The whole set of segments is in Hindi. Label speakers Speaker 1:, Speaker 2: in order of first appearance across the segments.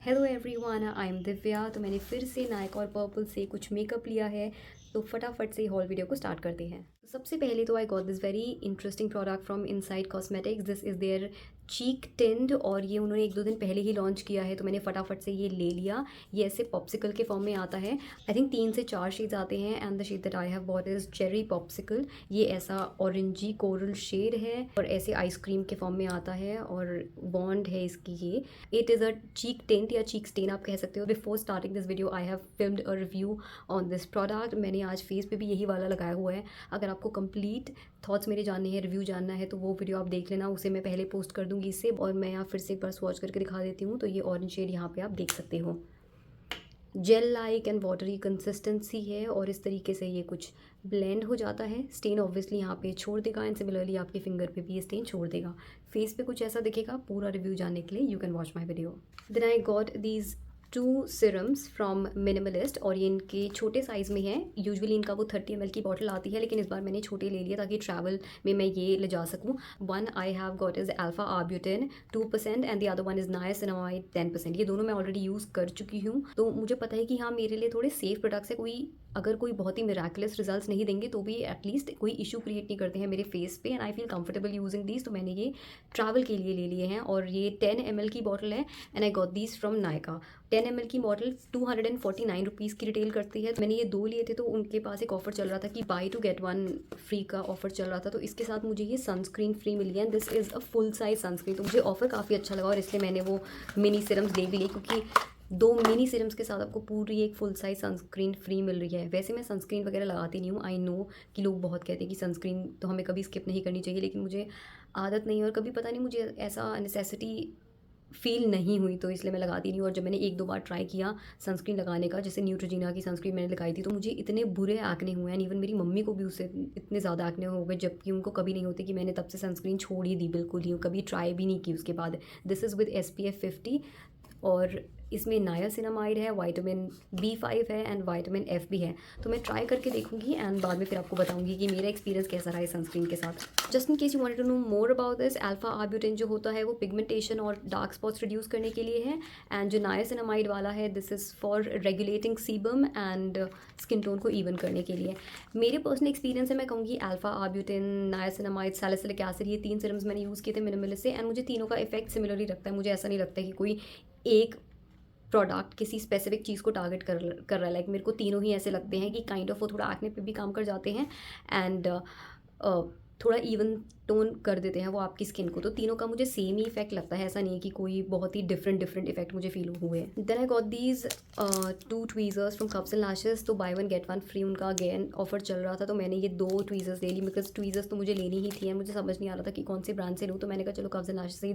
Speaker 1: Hello everyone, I am Divya. तो मैंने फिर से नायका और पर्पल से कुछ मेकअप लिया है। तो फटाफट से हॉल वीडियो को स्टार्ट करते हैं। सबसे पहले तो I got this very interesting product from Inside Cosmetics. This is their cheek tint और ये उन्होंने 1-2 दिन पहले ही लॉन्च किया है, तो मैंने फटाफट से ये ले लिया। ये ऐसे पॉप्सिकल के फॉर्म में आता है। आई थिंक 3 से 4 शेड्स आते हैं and the shade that I have bought is cherry popsicle. ये ऐसा ऑरेंजी कोरल शेड है और ऐसे आइसक्रीम के फॉर्म में आता है और बॉन्ड है इसकी ये। It is a cheek tint या चीक स्टेन आप कह सकते हो। Before starting this video I have filmed a review on this product. मैंने आज फेस पे भी यही वाला लगाया हुआ है। अगर आपको कंप्लीट थॉट्स मेरे जानने हैं, रिव्यू जानना है, तो वो वीडियो आप देख लेना। उसे मैं पहले पोस्ट कर दूंगी इससे, और मैं यहाँ फिर से एक बार स्वॉच करके दिखा देती हूँ। तो ये ऑरेंज शेड यहाँ पे आप देख सकते हो। Gel like and watery consistency है और इस तरीके से ये कुछ ब्लेंड हो जाता है। स्टेन ऑब्वियसली यहाँ पे छोड़ देगा एंड सिमिलरली आपके फिंगर पे भी ये स्टेन छोड़ देगा। फेस पे कुछ ऐसा दिखेगा। पूरा रिव्यू जानने के लिए you can watch my video. Then I got these 2 serums from Minimalist और ये इनके छोटे साइज़ में है। यूजुअली इनका वो 30 ml की बॉटल आती है, लेकिन इस बार मैंने छोटे ले लिया ताकि ट्रैवल में मैं ये ले जा सकूँ। One I have got is alpha arbutin 2% and the other one is niacinamide 10%। ये दोनों मैं ऑलरेडी यूज़ कर चुकी हूँ, तो मुझे पता है कि हाँ मेरे लिए थोड़े सेफ प्रोडक्ट्स है। अगर कोई बहुत ही मिराकुलस रिजल्ट्स नहीं देंगे तो भी एटलीस्ट कोई इशू क्रिएट नहीं करते हैं मेरे फेस पे, and I feel comfortable using these. तो मैंने ये ट्रैवल के लिए ले लिए हैं और ये 10 ml की बॉटल है and I got these from Nykaa. 10 ml की बॉटल 249 रुपीज़ की रिटेल करती है। मैंने ये 2 लिए थे, तो उनके पास एक ऑफर चल रहा था कि buy two get one free का ऑफर चल रहा था। तो इसके साथ मुझे ये सनस्क्रीन फ्री मिली है। This is a full size sunscreen, तो मुझे ऑफर काफ़ी अच्छा लगा और इसलिए मैंने वो मिनी सिरम्स ले भी ली, क्योंकि 2 मिनी सिरम्स के साथ आपको पूरी एक फुल साइज सनस्क्रीन फ्री मिल रही है। वैसे मैं सनस्क्रीन वगैरह लगाती नहीं हूँ। आई नो कि लोग बहुत कहते हैं कि सनस्क्रीन तो हमें कभी स्किप नहीं करनी चाहिए, लेकिन मुझे आदत नहीं है और कभी पता नहीं मुझे ऐसा नेसेसिटी फ़ील नहीं हुई, तो इसलिए मैं लगाती नहीं हूँ। और जब मैंने 1-2 बार ट्राई किया सनस्क्रीन लगाने का, जैसे न्यूट्रोजीना की सनस्क्रीन मैंने लगाई थी, तो मुझे इतने बुरे एक्ने हुए हैं। इवन मेरी मम्मी को भी उससे इतने ज़्यादा एक्ने हो गए, जबकि उनको कभी नहीं होते। कि मैंने तब से सनस्क्रीन छोड़ ही दी बिल्कुल ही, कभी ट्राई भी नहीं की उसके बाद। दिस इज़ विद SPF 50 और इसमें नायासिनामाइड है, विटामिन B5 है एंड विटामिन F भी है। तो मैं ट्राई करके देखूंगी एंड बाद में फिर आपको बताऊंगी कि मेरा एक्सपीरियंस कैसा रहा है सनस्क्रीन के साथ। Just in case you wanted to know more about this, alpha arbutin जो होता है वो पिगमेंटेशन और डार्क स्पॉट्स रिड्यूस करने के लिए है, एंड जो नायासिनामाइड वाला है this is for regulating sebum and skin tone को इवन करने के लिए। मेरे पर्सनल एक्सपीरियंस से मैं कहूँगी alpha arbutin, niacinamide, salicylic acid, ये 3 सिरम्स मैंने यूज़ किए थे मिनिमलिस्ट से, एंड मुझे तीनों का इफेक्ट सिमिलरली लगता है। मुझे ऐसा नहीं लगता कि कोई एक प्रोडक्ट किसी स्पेसिफिक चीज़ को टारगेट कर रहा है। लाइक मेरे को तीनों ही ऐसे लगते हैं कि काइंड ऑफ वो थोड़ा एक्ने पे भी काम कर जाते हैं एंड थोड़ा इवन टोन कर देते हैं वो आपकी स्किन को। तो तीनों का मुझे सेम ही इफेक्ट लगता है, ऐसा नहीं है कि कोई बहुत ही डिफरेंट इफेक्ट मुझे फील हुए। Then I got these 2 tweezers from cups and lashes. तो buy one get one free उनका अगेन ऑफर चल रहा था, तो मैंने ये 2 ट्वीज़र्स ले ली। बिकॉज ट्वीज़र्स तो मुझे लेनी ही थी एंड मुझे समझ नहीं आ रहा था कि कौन से ब्रांड से लूँ, तो मैंने कहा चलो कप्स एंड लैशेस से ही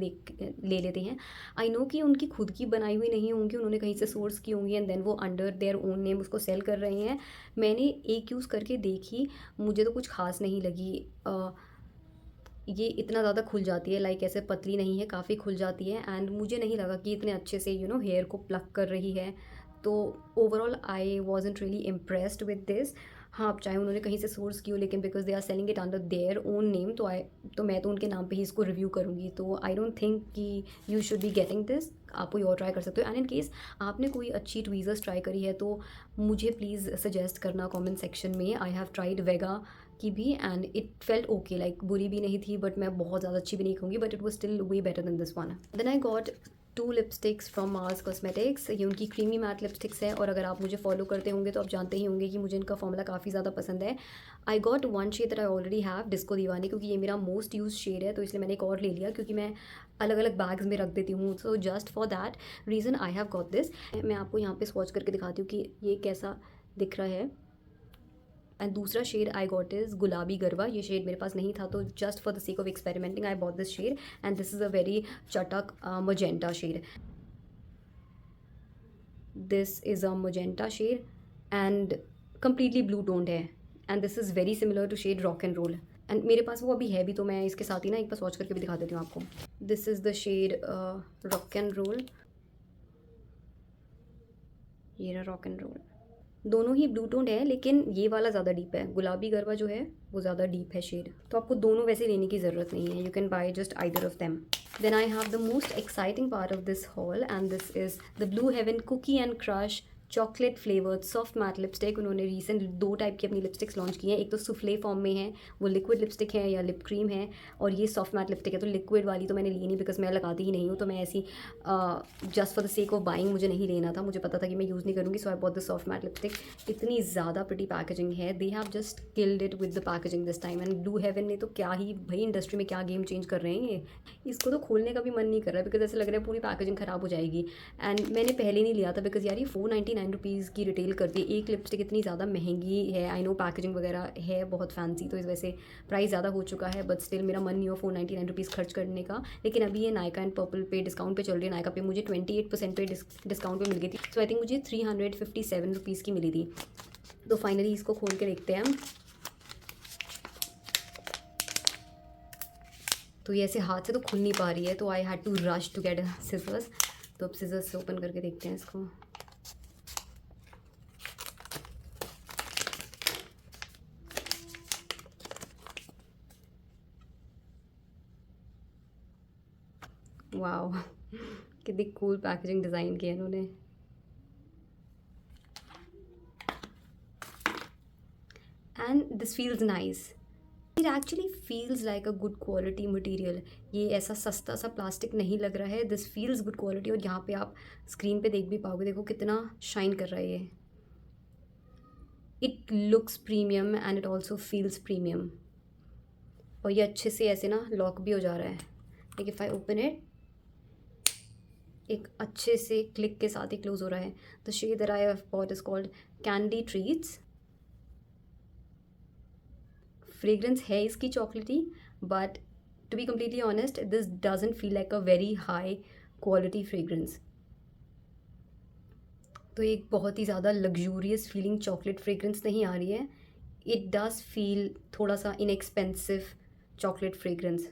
Speaker 1: ले लेते हैं। आई नो कि उनकी खुद की बनाई हुई नहीं होंगी, उन्होंने कहीं से सोर्स की होंगी एंड देन वो अंडर देयर ओन नेम उसको सेल कर रहे हैं। मैंने एक यूज़ करके देखी, मुझे तो कुछ खास नहीं लगी। ये इतना ज़्यादा खुल जाती है, लाइक ऐसे पतली नहीं है, काफ़ी खुल जाती है एंड मुझे नहीं लगा कि इतने अच्छे से हेयर को प्लग कर रही है। तो overall I wasn't really impressed with this. हाँ, अब चाहे उन्होंने कहीं से सोर्स की हो, लेकिन because they are selling it under their own name, तो मैं तो उनके नाम पे ही इसको रिव्यू करूँगी। तो आई डोंट थिंक कि you should be getting this. आप कोई और ट्राई कर सकते हो, एंड इन केस आपने कोई अच्छी ट्वीज़र्स ट्राई करी है तो मुझे प्लीज़ सजेस्ट करना कमेंट सेक्शन में। आई हैव ट्राइड वेगा की भी and it felt okay, like बुरी भी नहीं थी बट मैं बहुत ज़्यादा अच्छी भी नहीं कहूँगी, but it was still way better than this one. Then I got 2 lipsticks from Mars Cosmetics. ये उनकी क्रीमी मैट लिपस्टिक्स है और अगर आप मुझे फॉलो करते होंगे तो आप जानते ही होंगे कि मुझे इनका फॉर्मूला काफ़ी ज़्यादा पसंद है। I got one shade that I already have, disco Deewani, क्योंकि ये मेरा मोस्ट यूज शेड है, तो इसलिए मैंने एक और ले लिया क्योंकि मैं अलग अलग बैग्स में रख देती हूँ। So just for that reason I have got this. मैं आपको यहाँ पे स्वॉच करके दिखाती हूँ कि ये कैसा दिख रहा है। एंड दूसरा शेड आई गॉट इज़ गुलाबी गरबा। ये शेड मेरे पास नहीं था, तो just for the sake of experimenting I bought this shade and this is a very चटक magenta shade. This is a magenta shade and completely blue toned है, and this is very similar to shade rock and roll. And मेरे पास वो अभी है भी, तो मैं इसके साथ ही ना एक बार वॉच करके भी दिखा देती हूँ आपको। This is the shade rock and roll. ये रहा रॉक एंड रोल। दोनों ही ब्लू टोन है, लेकिन ये वाला ज़्यादा डीप है, गुलाबी गरबा जो है वो ज़्यादा डीप है शेड। तो आपको दोनों वैसे लेने की ज़रूरत नहीं है, you can buy just either of them. Then I have the most exciting part of this haul and this is the blue heaven cookie and crush chocolate flavoured soft matte lipstick. उन्होंने रिसेंट 2 टाइप की अपनी लिपस्टिक्स लॉन्च की हैं, एक तो सुफ्ले फॉर्म में है, वो लिक्विड लिपस्टिक है या लिप क्रीम है, और ये सॉफ्ट मैट लिपस्टिक है। तो लिक्विड वाली तो मैंने ली नहीं बिकॉज मैं लगाती ही नहीं हूँ, तो मैं ऐसी just for the sake of buying, मुझे नहीं लेना था, मुझे पता था कि मैं यूज़ नहीं करूँगी, so I bought the soft matte lipstick. इतनी ज़्यादा प्रिटी पैकेजिंग है, they have just killed it with the packaging this time. And Blue Heaven ने तो क्या ही भाई इंडस्ट्री में क्या गेम चेंज कर रहे हैं ये, इसको तो खोलने का भी मन नहीं कर रहा है बिकॉज ऐसा लग रहा है पूरी पैकेजिंग ख़राब हो जाएगी। एंड मैंने पहले नहीं लिया था बिकॉज यार ये 499 रुपीज़ की रिटेल करती है, एक लिपस्टिक इतनी ज़्यादा महंगी है। आई नो पैकेजिंग वगैरह है बहुत फैंसी, तो इस वजह से प्राइस ज़्यादा हो चुका है, बट स्टिल मेरा मन नहीं हो 499 रुपीज़ खर्च करने का। लेकिन अभी ये नायका एंड पर्पल पे डिस्काउंट पे चल रही है, नायका पे मुझे 28% पे डिस्काउंट पे मिल गई थी, सो आई थिंक मुझे 357 रुपीज़ की मिली थी। तो फाइनली इसको खोल के देखते हैं हम। तो ये ऐसे हाथ से तो खुल नहीं पा रही है, तो I had to rush to get scissors. तो अब सिजर्स से ओपन करके देखते हैं इसको। वाओ कितनी कूल पैकेजिंग डिज़ाइन की है इन्होंने। And this feels nice, it actually feels like a good quality material. ये ऐसा सस्ता सा प्लास्टिक नहीं लग रहा है, दिस फील्स गुड क्वालिटी। और यहाँ पे आप स्क्रीन पे देख भी पाओगे, देखो कितना शाइन कर रहा है ये। It looks premium and it also feels premium. और ये अच्छे से ऐसे ना लॉक भी हो जा रहा है, like if I open it एक अच्छे से क्लिक के साथ ही क्लोज हो रहा है। The shade that I have bought is called candy treats. Fragrance है इसकी chocolatey, but to be completely honest this doesn't feel like a very high quality fragrance. तो एक बहुत ही ज़्यादा लग्जूरियस फीलिंग चॉकलेट फ्रेग्रेंस नहीं आ रही है, इट डज फील थोड़ा सा इनएक्सपेंसिव चॉकलेट फ्रेग्रेंस।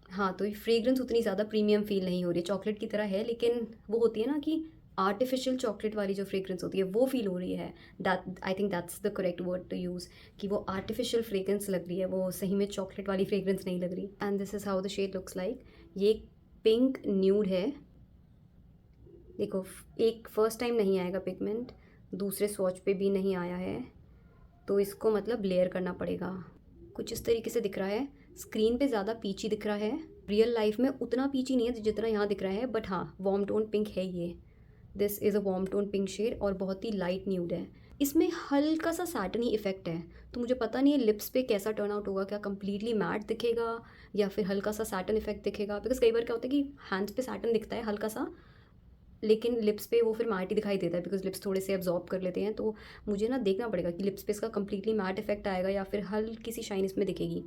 Speaker 1: हाँ, तो ये फ्रेग्रेंस उतनी ज़्यादा प्रीमियम फील नहीं हो रही है, चॉकलेट की तरह है, लेकिन वो होती है ना कि आर्टिफिशियल चॉकलेट वाली जो फ्रेग्रेंस होती है वो फील हो रही है। That I think that's the correct word to use, कि वो आर्टिफिशियल फ्रेग्रेंस लग रही है, वो सही में चॉकलेट वाली फ्रेग्रेंस नहीं लग रही। And this is how the shade looks like. ये पिंक न्यूड है, देखो एक फर्स्ट टाइम नहीं आएगा पिगमेंट, दूसरे स्वॉच पे भी नहीं आया है, तो इसको मतलब लेयर करना पड़ेगा। कुछ इस तरीके से दिख रहा है, स्क्रीन पे ज़्यादा पीची दिख रहा है, रियल लाइफ में उतना पीची नहीं है जितना यहाँ दिख रहा है, बट हाँ वार्म टोन पिंक है ये। This is a warm tone pink shade और बहुत ही लाइट न्यूड है। इसमें हल्का सा सैटनी इफेक्ट है, तो मुझे पता नहीं है लिप्स पे कैसा टर्न आउट होगा, क्या कम्प्लीटली मैट दिखेगा या फिर हल्का सा सैटन इफेक्ट दिखेगा। बिकॉज कई बार क्या होता है कि हैंड्स पे सैटन दिखता है हल्का सा, लेकिन लिप्स पे वो फिर मैट ही दिखाई देता है बिकॉज लिप्स थोड़े से एब्जॉर्ब कर लेते हैं। तो मुझे ना देखना पड़ेगा कि लिप्स पे इसका कम्प्लीटली मैट इफेक्ट आएगा या फिर हल्की सी शाइन इसमें दिखेगी।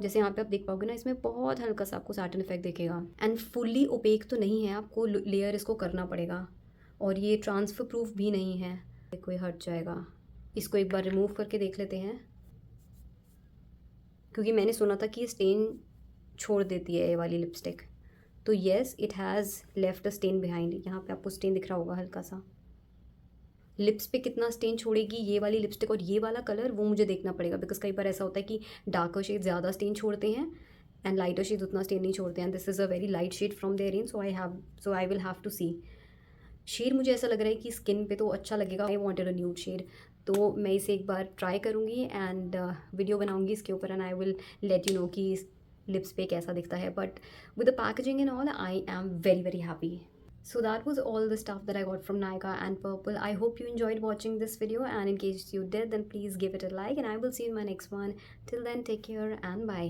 Speaker 1: जैसे यहाँ पे आप देख पाओगे ना, इसमें बहुत हल्का सा आपको सैटन इफेक्ट दिखेगा। एंड फुल्ली ओपेक तो नहीं है, आपको लेयर इसको करना पड़ेगा, और ये ट्रांसफ़र प्रूफ भी नहीं है, कोई हट जाएगा। इसको एक बार रिमूव करके देख लेते हैं, क्योंकि मैंने सुना था कि ये स्टेन छोड़ देती है ये वाली लिपस्टिक। तो yes it has left a stain behind, यहाँ पे आपको स्टेन दिख रहा होगा हल्का सा। लिप्स पे कितना स्टेन छोड़ेगी ये वाली लिपस्टिक और ये वाला कलर, वो मुझे देखना पड़ेगा। बिकॉज कई बार ऐसा होता है कि डार्कर शेड ज़्यादा स्टेन छोड़ते हैं एंड लाइटर शेड उतना स्टेन नहीं छोड़ते हैं। This is a very light shade from their range, so I will have to see. Shade मुझे ऐसा लग रहा है कि स्किन पे तो अच्छा लगेगा। I wanted a nude shade, तो मैं इसे एक बार ट्राई करूँगी एंड वीडियो बनाऊँगी इसके ऊपर, and I will let you know कि लिप्स पे कैसा दिखता है। But with the packaging and all I am very very happy. So that was all the stuff that I got from Nykaa and Purple. I hope you enjoyed watching this video, and in case you did, then please give it a like, and I will see you in my next one. Till then, take care and bye.